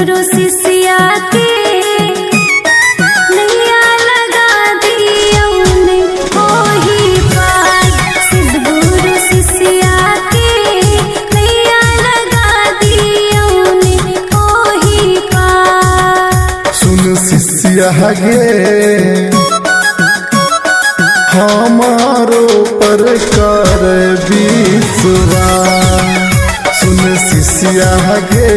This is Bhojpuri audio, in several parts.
गुरु शिष्या के नैया लगा दियो ने ओही पार। सिद्ध गुरु शिष्या के नैया लगा दियो ने ओही पार। सुन शिष्या गे हमारो पर कर विश्वास। सुन शिष्या गे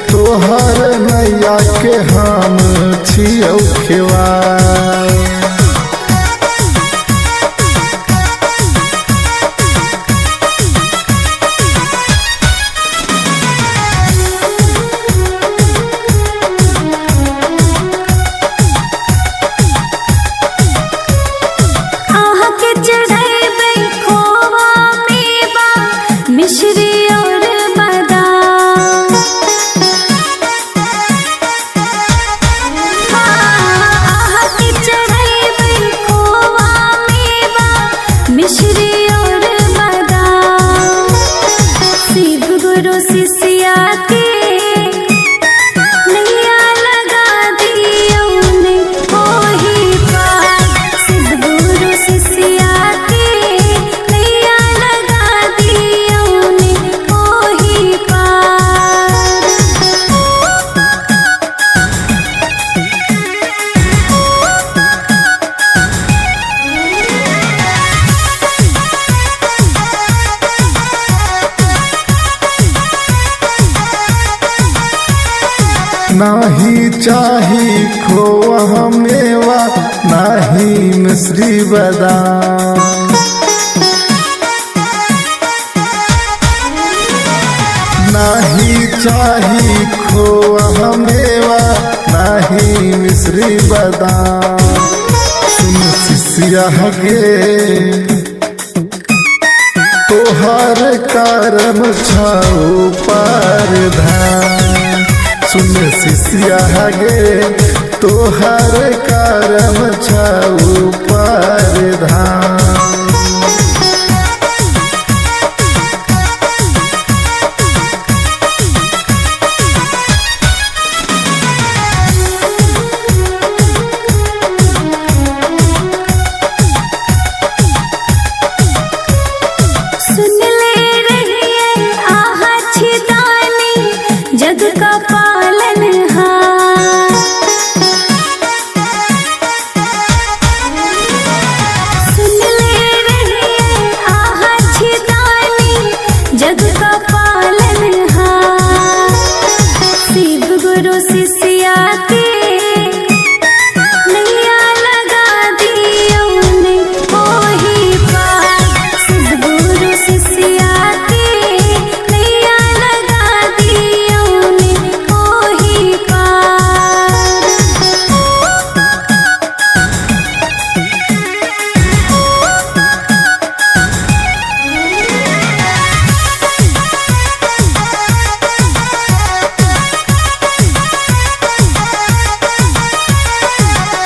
तोहर नैया के हम छियौ खेवार। मिश्री और बादाम आहा की चढ़ाई खोवा मेवा मिश्री और बादाम। शिव गुरु शिष्या के नैया लगा दियो ने ओही पार। शिव गुरु शिष्या के नैया लगा दियो ने ओही पार। नाही चाही खोवा मेवा नाही मिश्री बादाम। नाही चाही खोवा मेवा नाही मिश्री बादाम। सुन शिष्या गे तोहर करम छाओ पर धाम। सुन शिष्या गे तोहर करम छाओ पर धाम। सुन ले रहिए आहा छिदानी जग का पालनहार। सुन ले रहिए आहा छिदानी जग का पालनहार। शिव गुरु शिष्या के नैया लगा दियो ने ओही पार। शिव गुरु शिष्या के नैया लगा दियो ने ओही पार।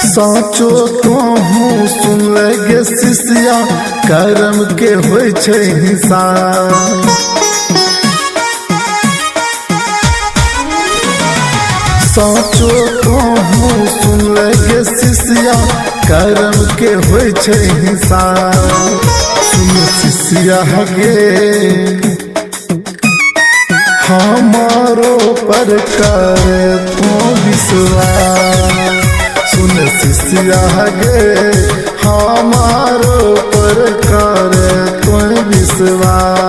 साचो तोहू सुन लगे शिष्या कर्म के होय छै हिसाब। साचो तोहू सुन लगे शिष्या कर्म के होय छै हिसाब। सुन शिष्या गे हमारो पर कर तू विश्वास। सुन शिष्या गे हमारो पर कर तू विश्वास।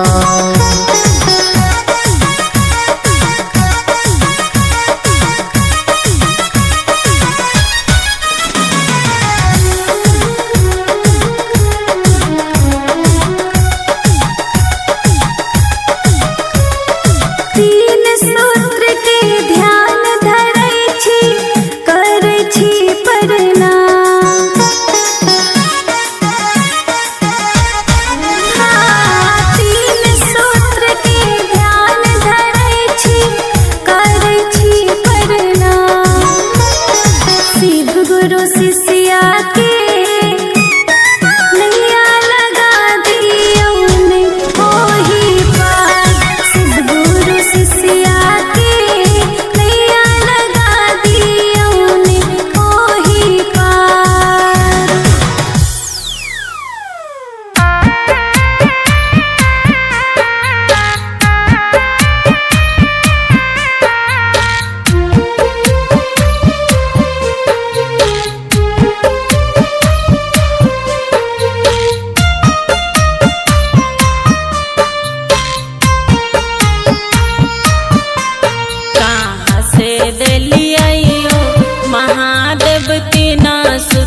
तीन सूत्र के ध्यान धरै छी करै छी प्रणाम। तीन सूत्र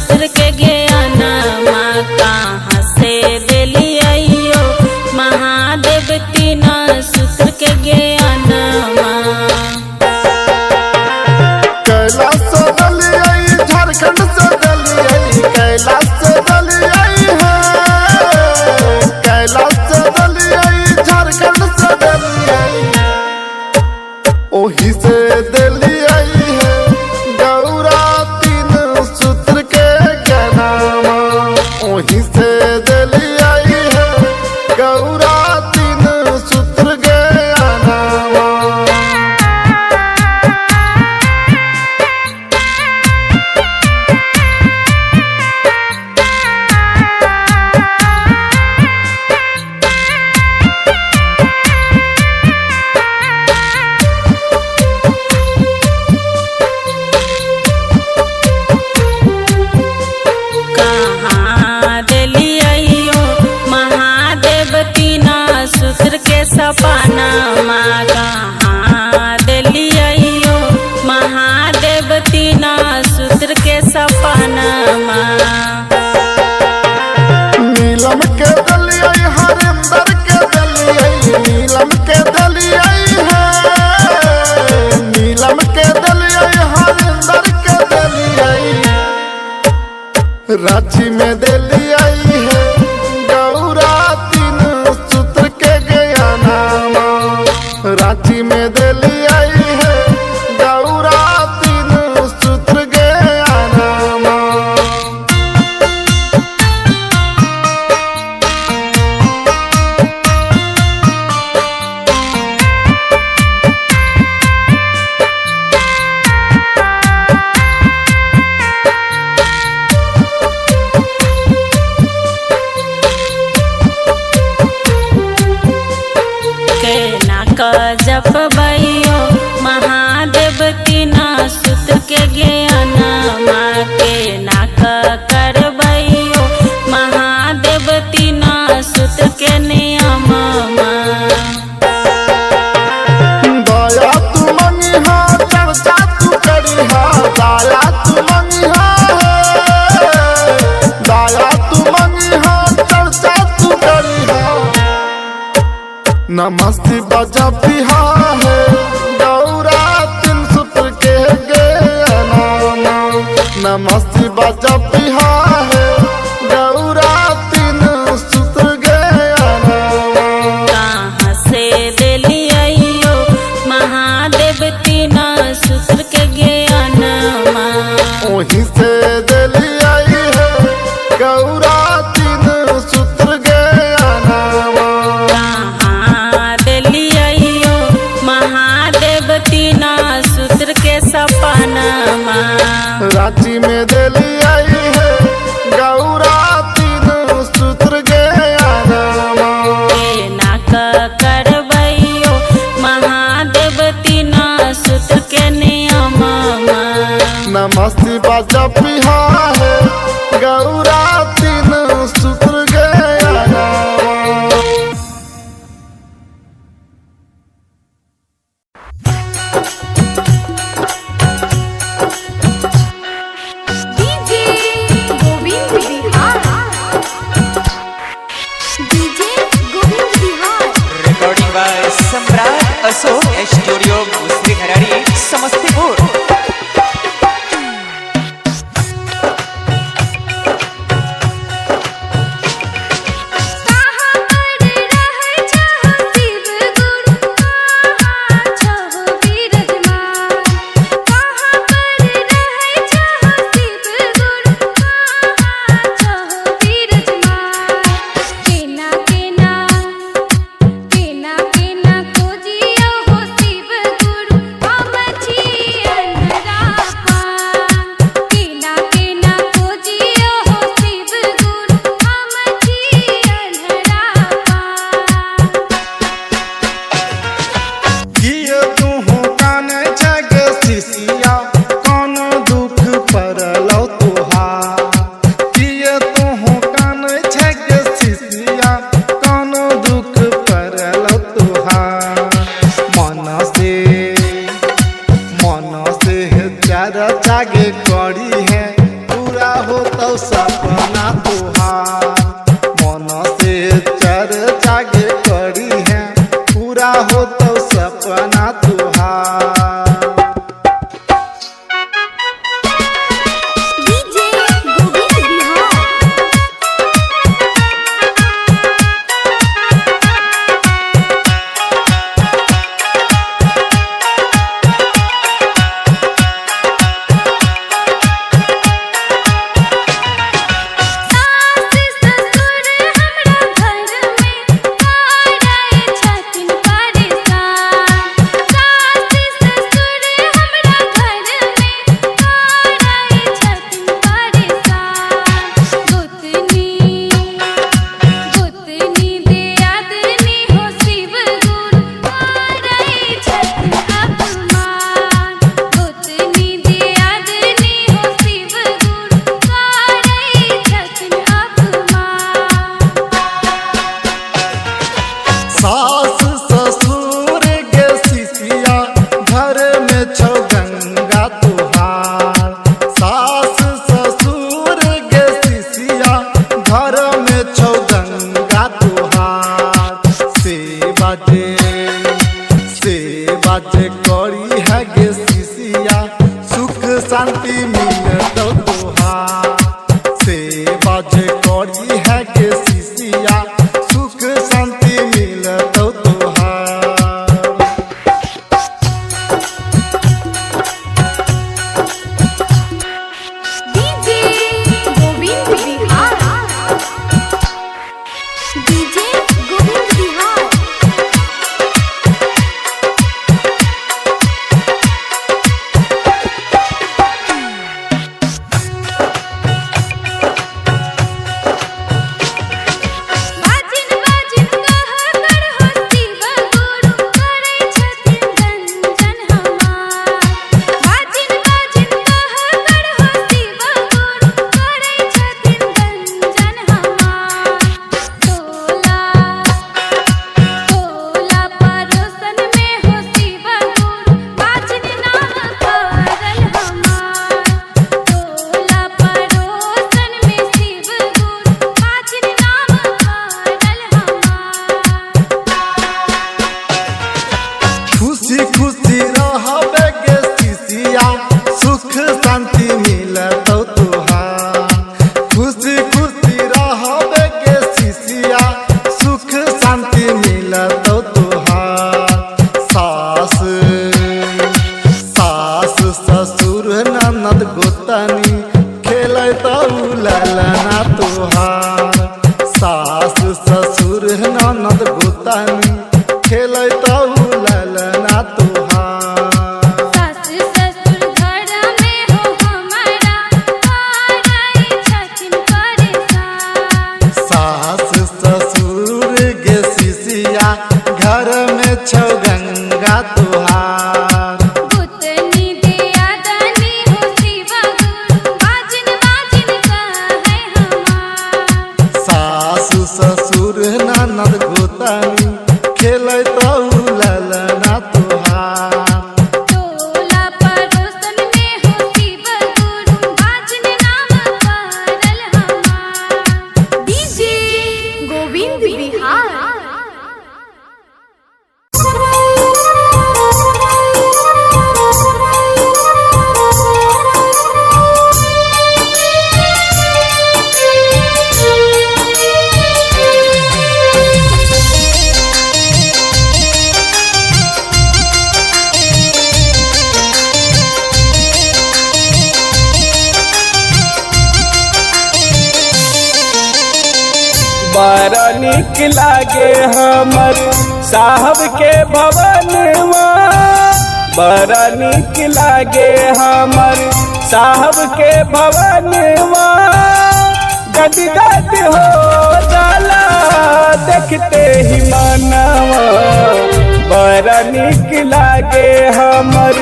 सूत्र के ज्ञाना माँ कहाँ से दिली आइयो महादेव तीना सूत्र के ज्ञाना माँ। कैलाश से दिली आई झारखंड से दिली आई कैलाश से दिली आई है कैलाश से दिली आई झारखंड से दिली आई ओही से दिली आई है गौरा तीन सूत्र के ज्ञानमा ओही से दिली आई है गौरा तीन सूत्र के ज्ञानमा। कहाँ दिली आइयो महादेव तीना सूत्र के सपना माँ कहाँ दिली आइयो महादेव तीना सूत्र के सपना माँ। नीलम के दिली आई हरिंदर के दिली आई नीलम के दिली आई है नीलम के दिली आई हरिंदर के दिली आई रांची में दिली आई है गौरा तीन सूत्र के ज्ञानमा रांची में दिली आई है गौरा तीन सूत्र के ज्ञानमा। केना क जप बइयो महादेव तीना सूत्र के ज्ञाना माँ केना क करबइयो महादेव तीना सूत्र के नियम माँ। दया तू मंगिहा चर्चा तू करिहा दया तू मंगिहा दया तू मंगिहा चर्चा तू करिहा नमस्ते बजा पिहा है गौरा तीन सूत्र के ज्ञानमा नमस्ते बजा पिहा है गौरा तीन सूत्र के ज्ञानमा। कहाँ से दिली आइयो महादेव तीना सूत्र के ज्ञाना माँ। ओही से दिली आई है गौरा तीन सूत्र के ज्ञानमा कहाँ दिली आइयो महादेव तीना सूत्र के सपना माँ। रांची में दिली आई है गौरा तीन सूत्र के ज्ञानमा केना क करबइयो महादेव तीना सूत्र के नियम माँ। नमस्ते बाजा पिहा है गौरा तीन सूत्र के ज्ञानमा। DJ Govind Bihar DJ Govind Bihar recording by Samrat Ashok studio Musri घराड़ी समस्तीपुर। जागे करी है पूरा हो बाजे करी है गे शिशिया सुख शांति मिलत तोहार सेवा जे करी है गे शिशिया सुख शांति मिलत तोहार। डीजे गोविंद बिहार डीजे गोविंद बिहार बाजिन बाजिन कह कर होती बगुरु करे छथिन गंजन हमार बाजिन बाजिन कह कर होती बगुरु करे छथिन गंजन हमार तोला तोला परोसन में होती बगुरु बाजिन नाम करल हमार तोला परोसन में शिव गुरु बाजिन नाम करल हमार। खुशी खुशी रहबे गे शिशिया सुख शांति मिलत तोहार खुशी खुशी रहबे गे शिशिया सुख शांति मिलत तोहार। सास सास ससुर ननद गोतनी खेलत ललना तोहार सास ससुर ननद गोतनी खेलत ललना तोहार। सास ससुर घर में हो हमारा करई छथिन परेशान सास ससुर गे शिशिया घर में छौ गंगा तोहार गुतनी दिया दनी हो शिव गुरु बाजिन बाजिन कहे हमार सास ससुर ननद गोतनी खेलत ललना तोहार। तोला परोसन में हो शिव गुरु बाजिन नाम करल हमार। डीजे गोविंद बिहार बड़ा निक लागे हमर साहब के भवनवा बड़ा निक लागे हमर साहब के भवनवा गद गद हो जाला देखते ही मनवा बड़ा निक लागे हमर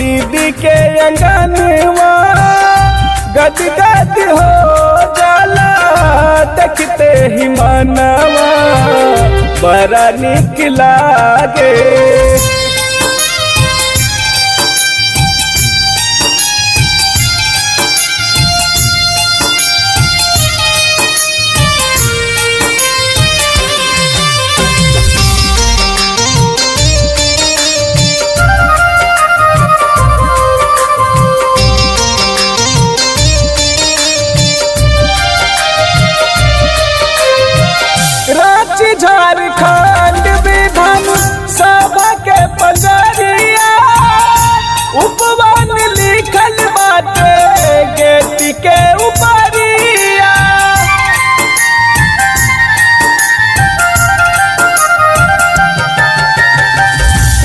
दीदी के अंगनवा गद गद हो जाला देखते ही मनवा बड़ा निक लागे। रांची झारखंड विधान सभा के पंजरिया उपवन लिखल बाटे गेट के उपरिया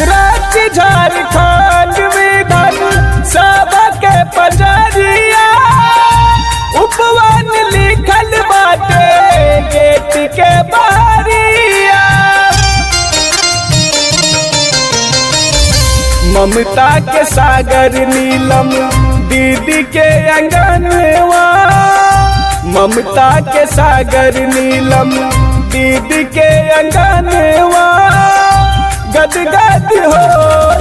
रांची झारखंड विधान सभा के पंजरिया उपवन लिखल बाटे गेट के बाहरिया ममता के सागर नीलम दीदी के अंगनवा ममता के सागर नीलम दीदी के अंगनवा गद गद हो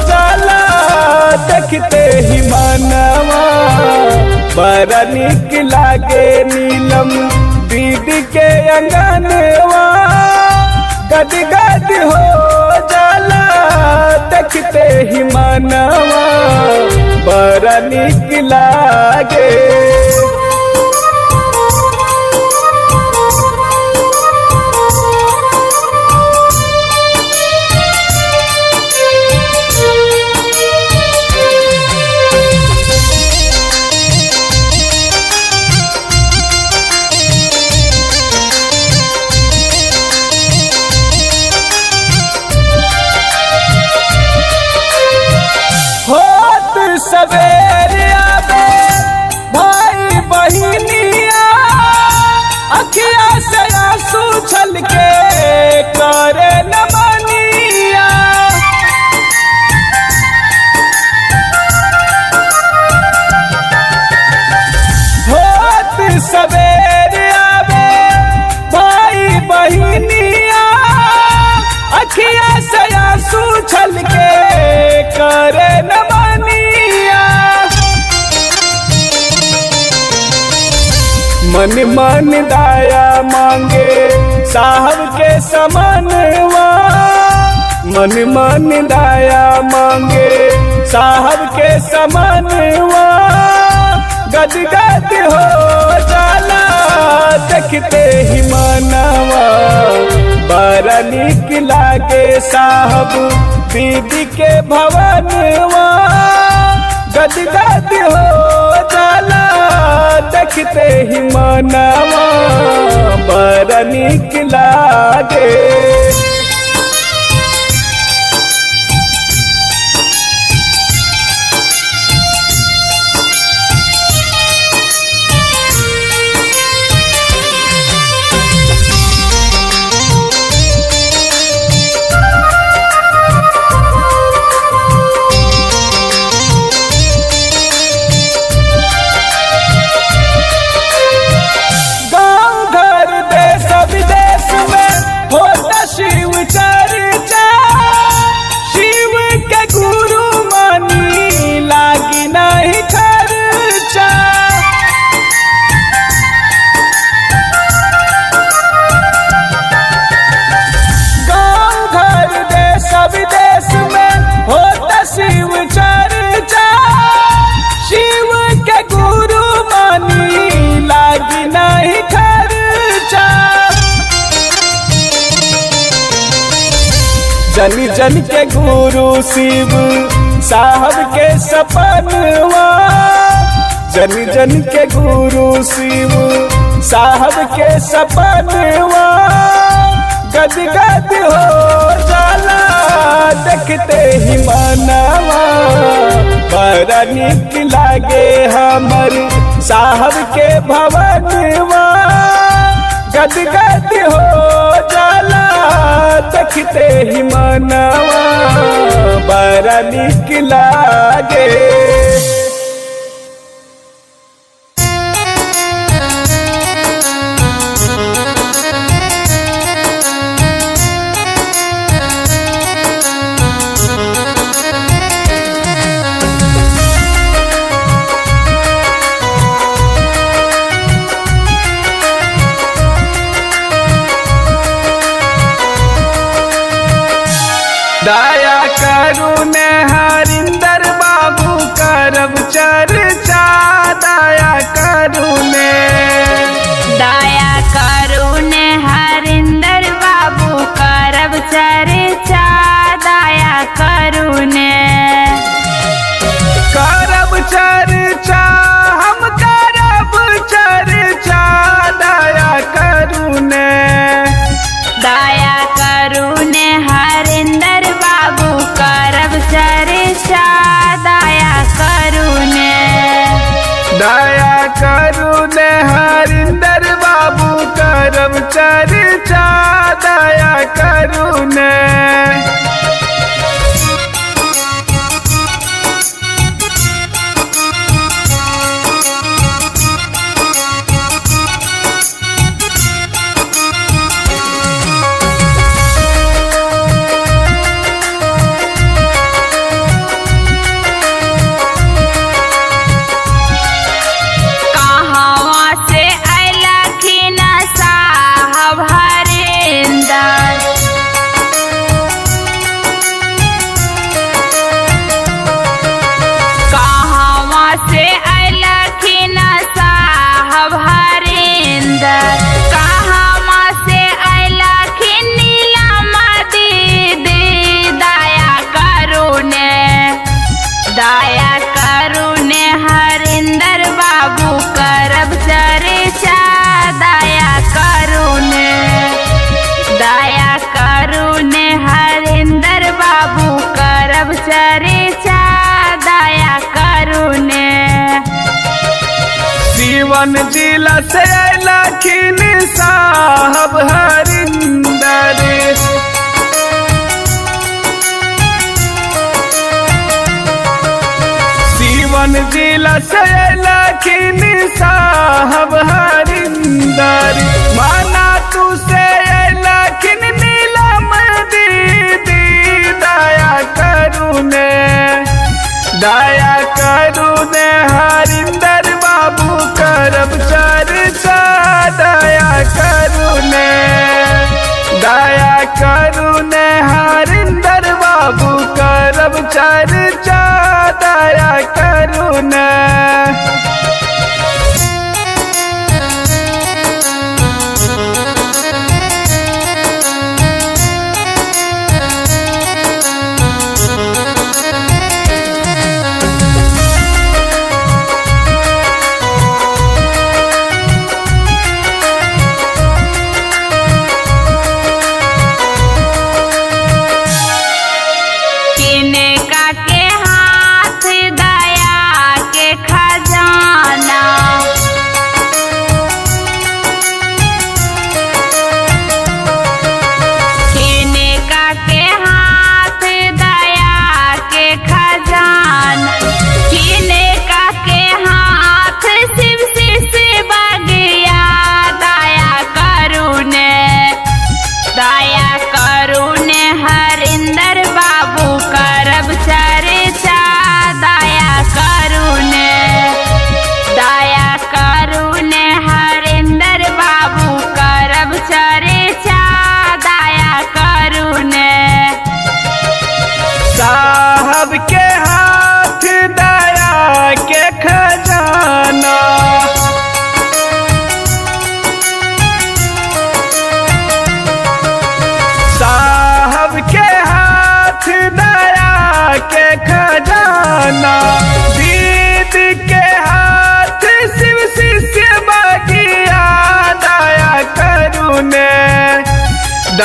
जाला देखते ही मनवा बड़ा निक लागे नीलम दीदी के अंगनवा गद गद हो जाला देखते ही मनवा बड़ा निक लागे। सवेरे आवे भाई बहिनिया अखिया से आंसू छलके करे नमनिया। होत सवेरे आवे भाई बहिनिया अखिया से आंसू छलके करे नमनिया। मन मन दाया मांगे साहब के समनवा, मन मन दाया मांगे साहब के समनवा। गद गद हो जाला देखते ही मनवा बड़ा निक लागे साहब दीदी के भवनवा। गद गद हो जाला देखते ही मनवा बड़ा निक लागे। शिव चर्चा शिव के गुरु मानी लागी नहीं खर्चा। गाँव घर देश विदेश में होता शिव चर्चा शिव के गुरु मानी लागी नहीं खर्चा। जन जन के गुरु शिव साहब के सपनवा, जन जन के गुरु शिव साहब के सपनवा। गद गद हो जाला देखते ही मनवा बड़ा निक लागे हमर साहब के भवनवा। गद गद हो जाला देखते ही मनवा बड़ा निक लागे। दया करुणे हरिंदर बाबू करब चर्चा। दया करुणे दया करुणे हरिंदर बाबू करब चर्चा। दया करुणे करब चर्चा हम करब चर्चा। दया करुणे दया करुणे हरिंदर बाबू करब चर्चा। दया करुणे दया करुणे हरिंदर बाबू करब चर्चा। दया करुणे दया करुणे हरिंदर बाबू करब चर्चा दया करुणे हरिंदर बाबू करब चर्चा दया करुणे सीवन जिला से लखीन साहब हरिंदर सीवन जिला से लखीन साहब हरिंदर माना तू से लखीन नीलम दीदी दया करुणे हरिंदर बाबू करब चर्चा दया करुणे हरिंदर बाबू करब चर्चा दया करुणे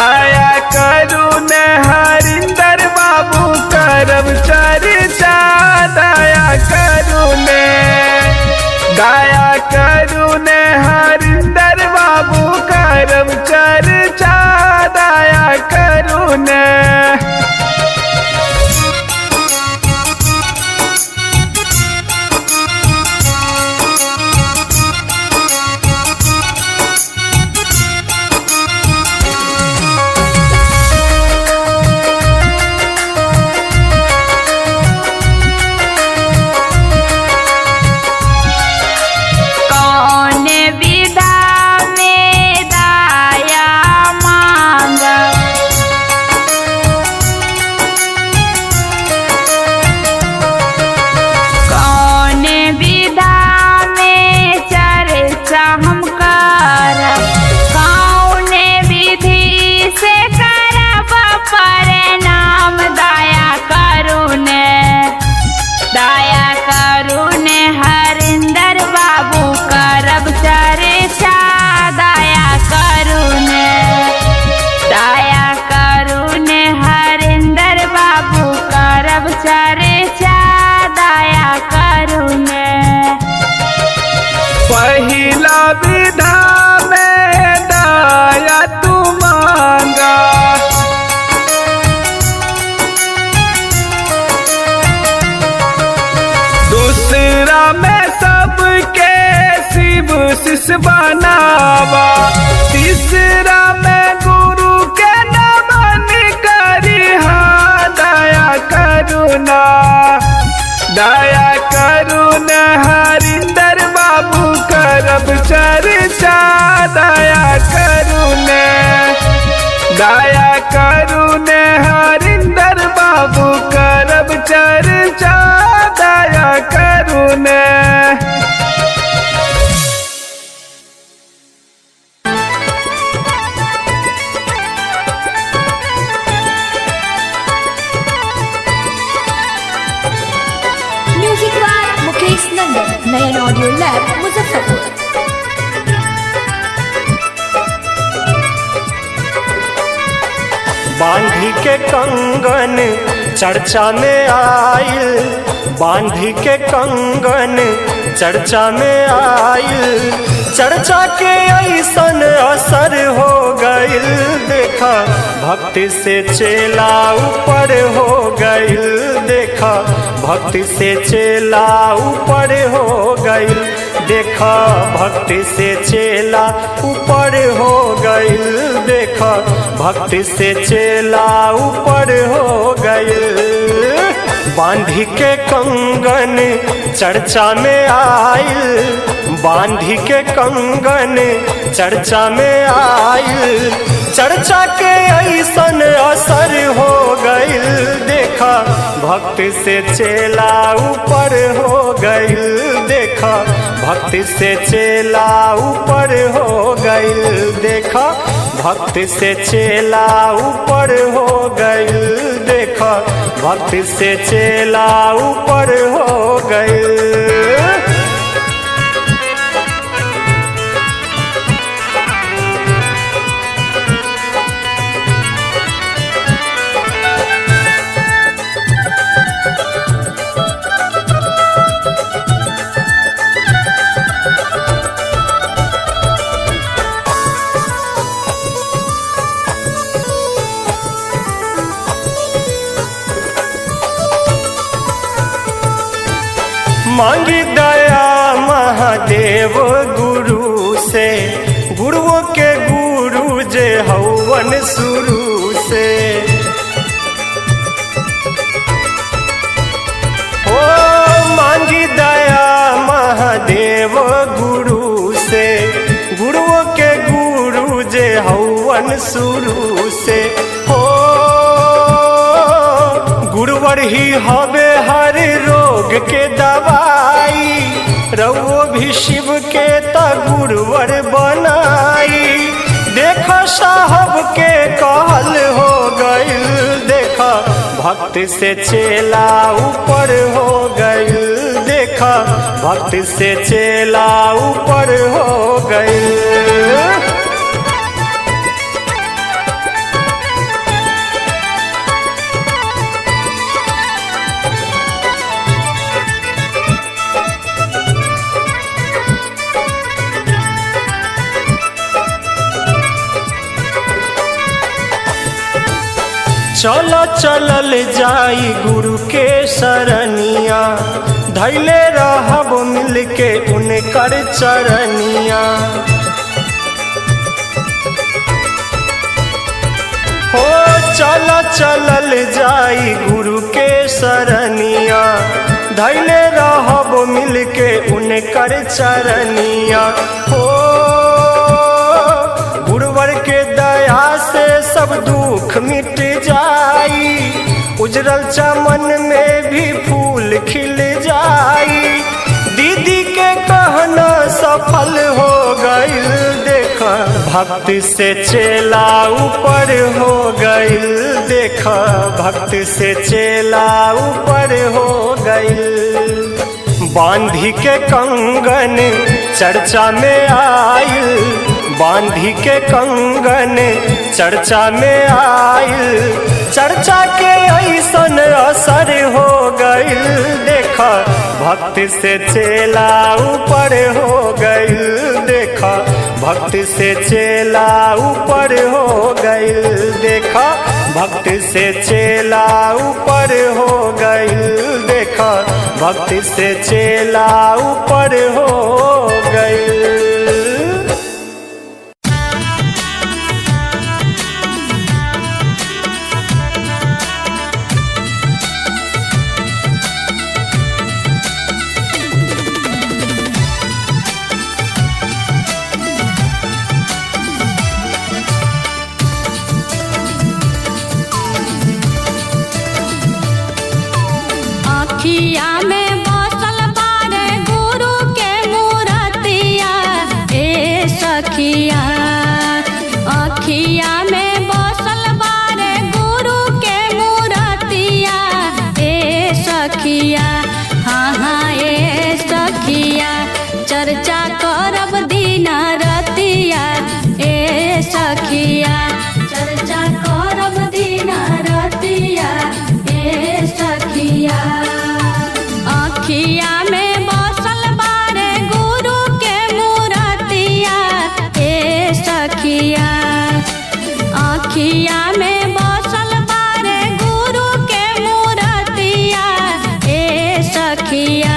दया करुणे हरिंदर बाबू करब चर्चा दया करुणे हरिंदर बाबू करब चर्चा दया करुणे चर्चा दया करुणे पहिला विधा में दया तू मांगा दूसरा में सबके शिव शिष्य बनावा तीसरा में गुरु के नमन करिहा दया करुणा हरिंदर बाबू करब चर्चा दया करुणे हरिंदर बाबू करब चर्चा दया करुणे लंदन, नयन ऑडियो लैब मुजफ्फरपुर। बांधी के कंगन चर्चा में आइल, बांधी के कंगन चर्चा में आइल, चर्चा के ऐसन असर हो गइल, देखा भक्ति से चेला ऊपर हो गइल, देखा भक्ति से चेला ऊपर हो गइल, देखा भक्ति से चेला ऊपर हो गइल, देखा भक्ति से चेला ऊपर हो गइल। बांधी के कंगन चर्चा में आइल, बांधी के कंगन चर्चा में आइल, चर्चा के ऐसन असर हो गइल, देखा भक्ति से चेला ऊपर हो गइल, देखा भक्ति से चेला ऊपर हो गइल, देखा भक्ति से चेला ऊपर हो गइल, देखा भक्ति से चेला ऊपर हो गइल। मांगी दया महादेव गुरु से, गुरुओं के गुरु जे हवन शुरू से, ओ मांगी दया महादेव गुरु से, गुरुओं के गुरु जे हवन शुरू से, हो गुरुवर ही हवे हर रोग के दवाई, रवो भी शिव के त गुरुवर बनाई, देखा साहब के कहल हो गइल, देखा भक्ति से चेला ऊपर हो गइल, देखा भक्ति से चेला ऊपर हो गइल। चल चलल जाई गुरु के शरणिया, धैले रहब मिल के उनकर चरनिया, हो चल चलल जाई गुरु के शरणिया, धैले रहब मिल के उनकर चरनिया, हो गुरुवर के दया से सब दुख मिट जाई, उजरल चमन में भी फूल खिल जाई, दीदी के कहना सफल हो गइल, देखा भक्ति से चेला ऊपर हो गइल, देखा भक्ति से चेला ऊपर हो गइल। बांधी के कंगन चर्चा में आइल, बांधी के कंगन चर्चा में आइल, चर्चा के ऐसन असर हो गइल, देखा भक्ति से चेला ऊपर हो गइल, देखा भक्ति से चेला ऊपर हो गइल, देखा भक्ति से चेला ऊपर हो गइल, देखा भक्ति से चेला ऊपर हो गइल। अखिया में बसल बारे गुरु के मूरतिया, ए सखिया अखिया में बसल बारे गुरु के मूरतिया, ए सखिया हाँ हाँ ए सखिया। आँखिया में बसल बारे गुरु के मूरतिया ए सखिया। आँखिया में बसल बारे गुरु के मूरतिया ए सखिया।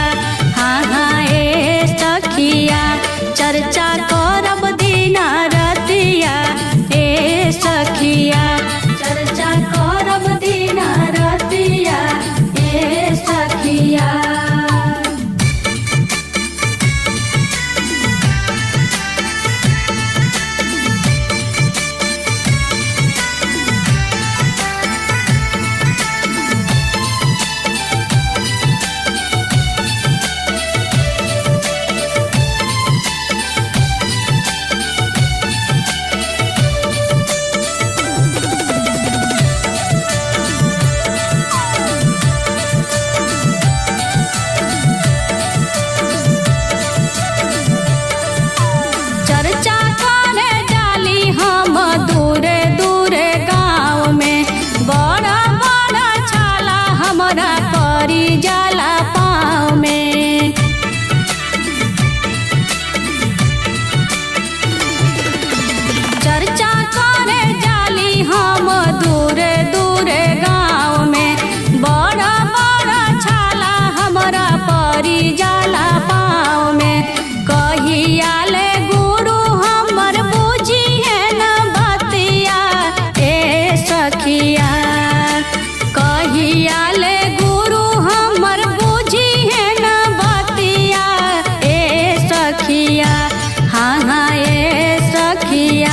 हाँ हाँ ए सखिया चर्चा करब दिन रतिया ए सखिया। चर्चा करब दिन रतिया ए सखिया। चर्चा करे जाली हम दूरे दूरे गाँव में। बड़ा बड़ा छाला हमरा परी जाला पाँव में। चर्चा करे जाली हम दूरे दूरे गाँव में। बड़ा बड़ा छाला हमरा परी जाला पाँव में। कहिया ले गुरु हमर बुझी है न बतिया ए सखिया। कहिया ले गुरु हमर बुझी है न बतिया ए सखिया। हाँ हाँ ए सखिया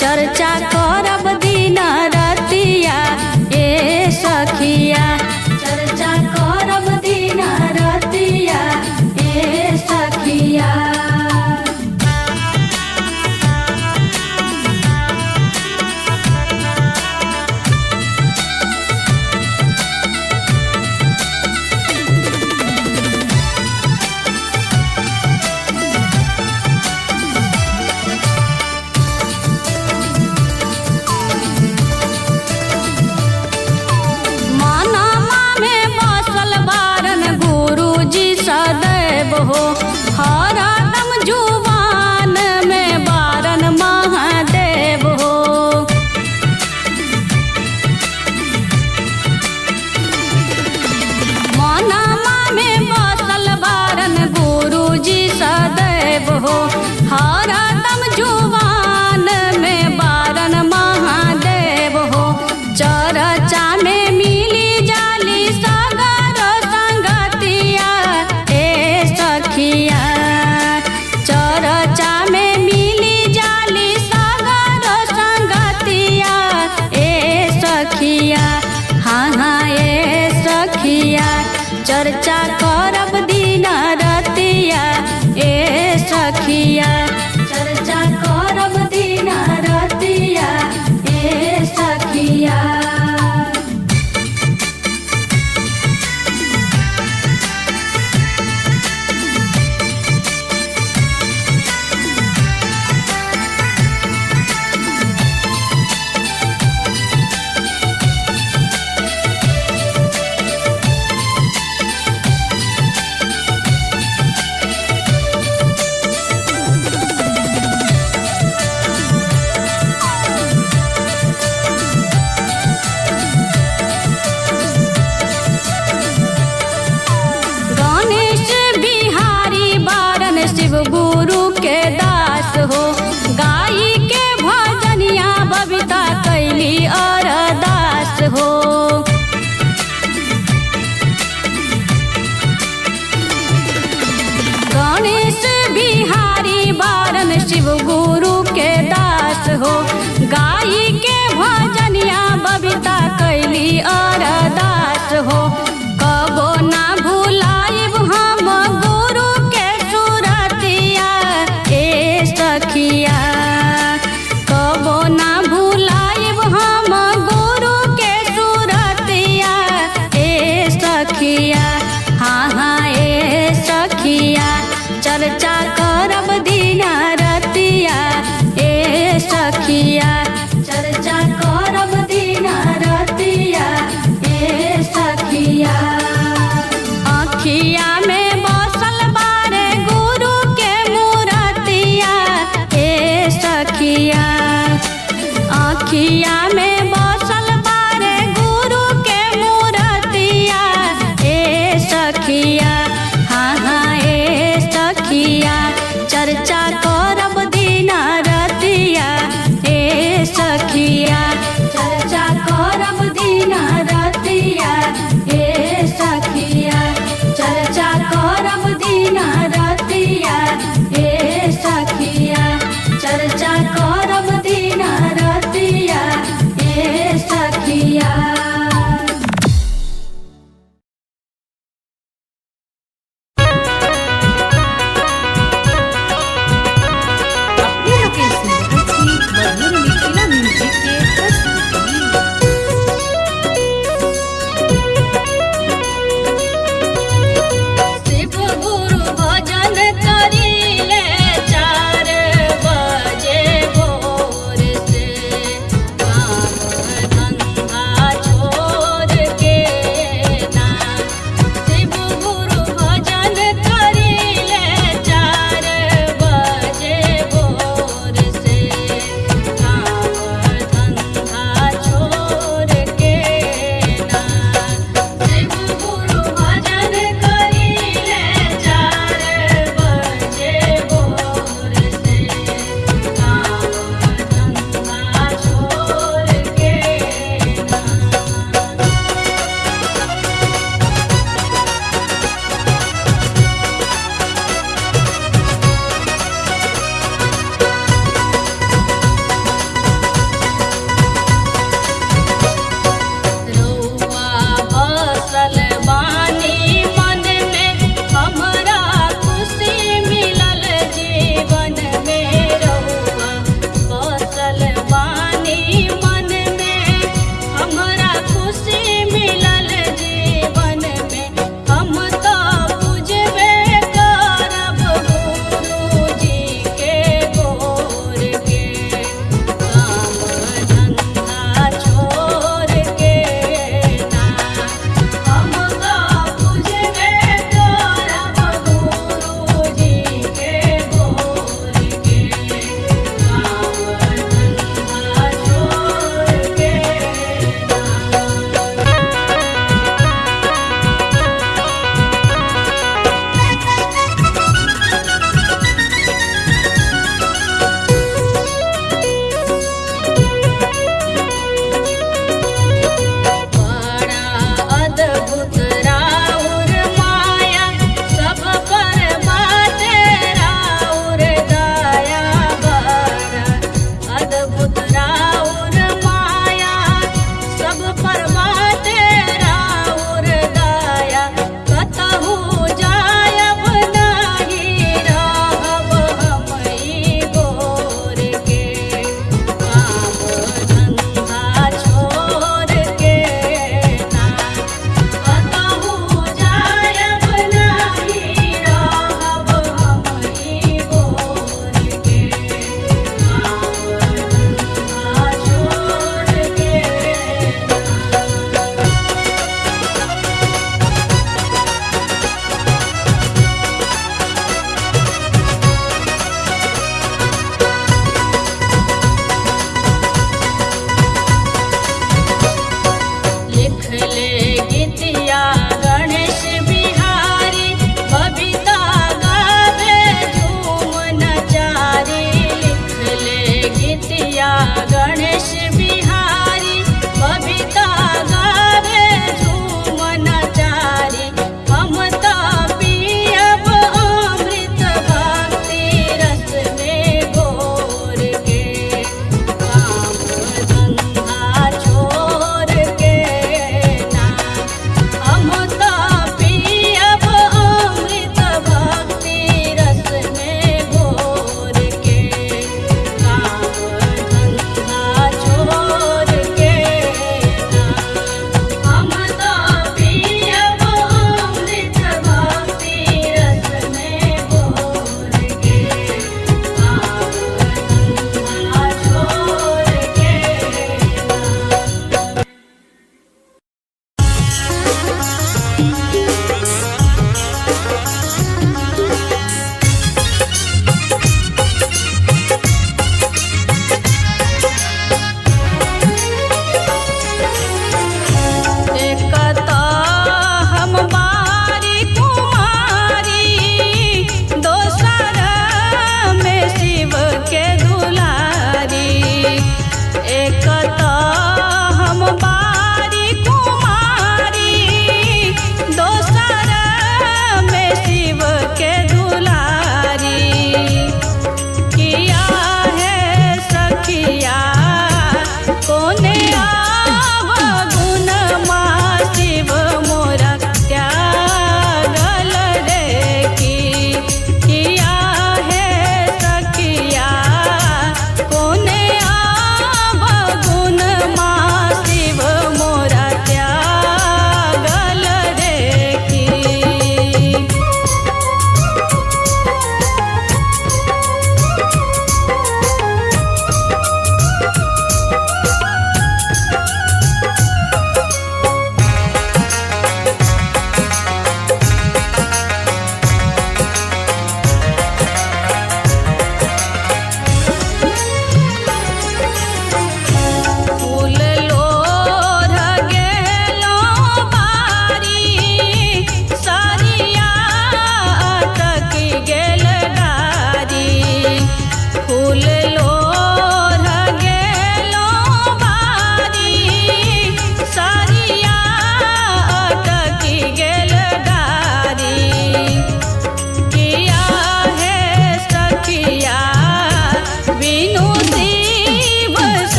चर्चा करब दिन रतिया ए सखिया। चर्चा करब दिन रतिया ए सखिया। मानमा में बसल बारन गुरुजी सदैव हो। हरदम जुबान में बारन महादेव हो। मानमा में बसल बारन गुरुजी सदैव हो। हरदम जुबान में बारन महादेव हो। चर्चा में मिली जाली सगर संगतिया ए सखिया। चर्चा में मिली जाली सगर संगतिया ए सखिया। हाँ हाँ ए सखिया चर्चा करब दिन रतिया ए सखिया। चर्चा करब दिन रतिया ए सखिया। गणेश बिहारी बारन शिव गुरु के दास हो। गाई के भजनिया बबीता कैली अरदास हो। गणेश बिहारी बारन शिव गुरु के दास हो। गाई के भजनिया बबीता कैली अरदास हो। कबो ना भुलाइब हम गुरु के सुरतिया ए सखिया। कबो ना भुलाइब हम गुरु के सुरतिया ए सखिया। हाँ हाँ ए सखिया चर्चा करब दिन रतिया ए सखिया। चर्चा करब दिन रतिया ए सखिया। आँखिया में बसल बारे गुरु के मूर्तिया ए सखिया। आँखिया में बसल बारे गुरु के मूर्तिया ए सखिया। हाँ हाँ ए सखिया चर्चा करब दिन रतिया ए सखिया। चर्चा करब दिन रतिया ए सखिया। चर्चा करब दिन रतिया ए सखिया। चर्चा करब दिन रतिया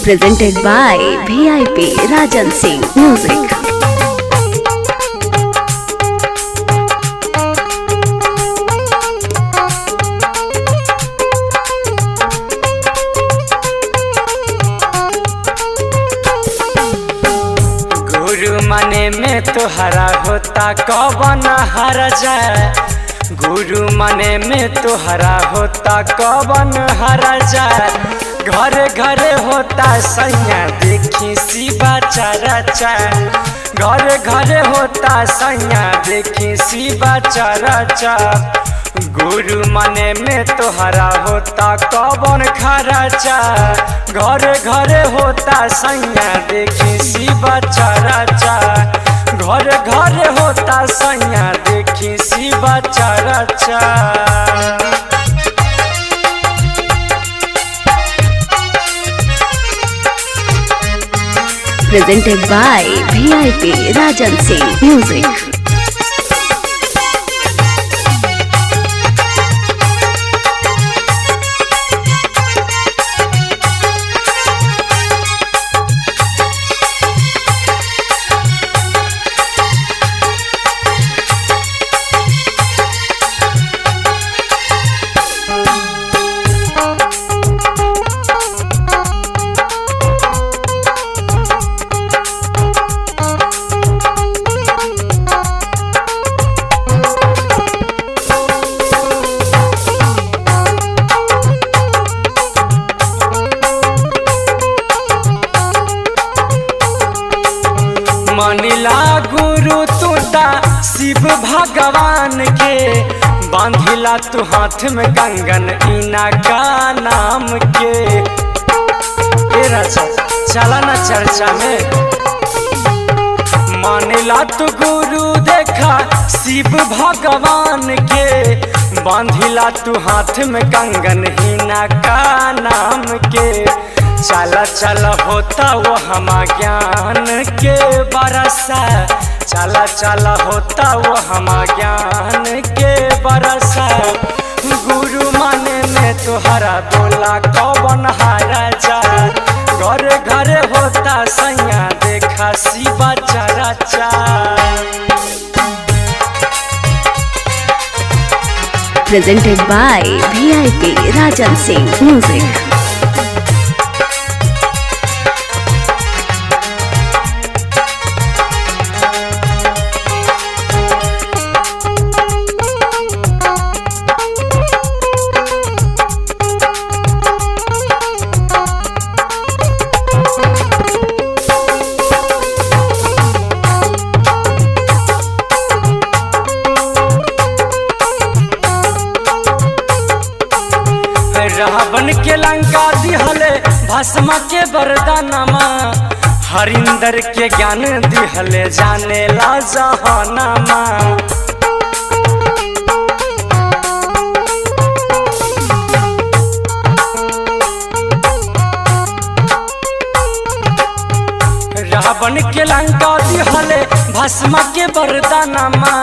Presented by VIP Rajan Singh Music. गुरु मने में तोहरा होता कवन हर जाए, गुरु मने में तोहरा होता कवन हर जाए। घरे घरे होता सैया देखी शिवा चरचा, घरे घरे होता सैया देखी शिवा चरचा। गुरु मने में तोहरा होता कवन खर्चा, घरे घरे होता सैया देखी शिवा चरचा, घरे घरे होता सैया देखी शिवा चरचा। Presented by VIP Rajan Singh Music. Manila गुरु तुता शिव भगवान के, बांधिला तू हाथ में कंगन इना का नाम के। चला ना चर्चा में, मानिला तू गुरु देखा शिव भगवान के, बांधिला तू हाथ में कंगन हिना का नाम के। चला चला होता वो हमा ज्ञान के बरसा, चला चला होता वो हमा ज्ञान के बरसा। गुरु माने में तोहरा बोला कवन हारा जा, घरे घरे होता सैया देखा शिवा चरचा। Presented by VIP Rajan Singh Music. Ravan के लंका दिहले भस्म के वरदानमा, हरिंदर के ज्ञान दिहले जाने ला जहानमा। रावण के लंका दिहले भस्म के वरदानमा,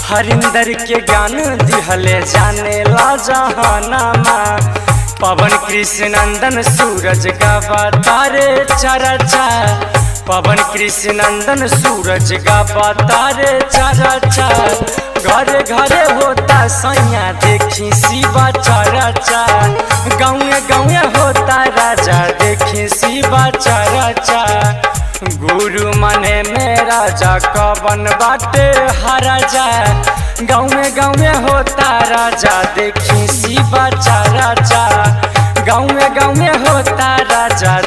हरिंदर के ज्ञान दिहले जाने ला जहानमा। पवन कृष्ण नंदन सूरज गावा तारे चरचा, पवन कृष्ण नंदन सूरज गावा तारे चरचा। घरे घरे होता सैया देखी शिवा चरचा, गाँव गाँव होता राजा देखी शिवा चरचा। गुरु मने में राजा कवन बाटे हराजा, गाँव गाँव होता राजा देखी शिवा चरचा, गाँव गाँव होता राजा